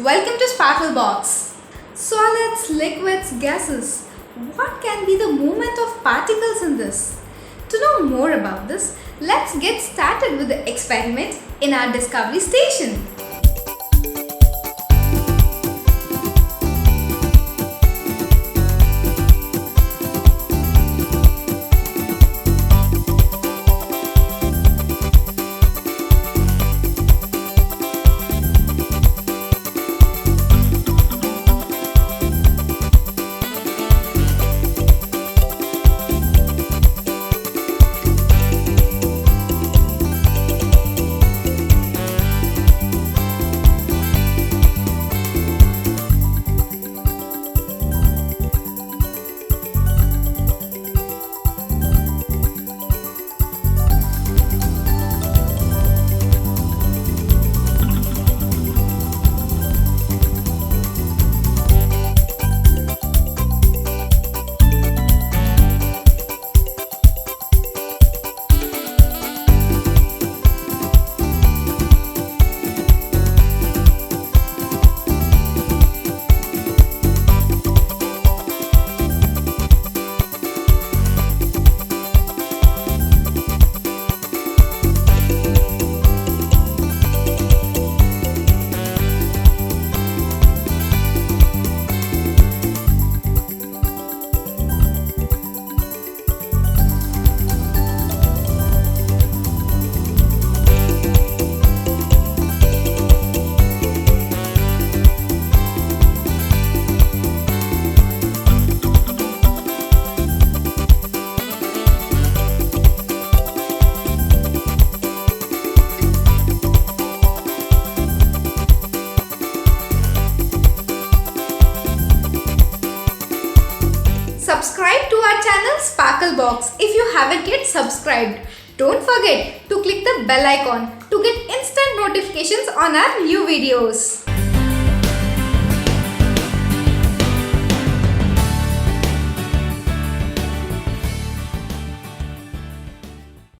welcome to Sparklebox. Solids, liquids, gases. What can be the movement of particles in this? To know more about this, let's get started with the experiment in our discovery station. Subscribe to our channel Sparklebox if you haven't yet subscribed. Don't forget to click the bell icon to get instant notifications on our new videos.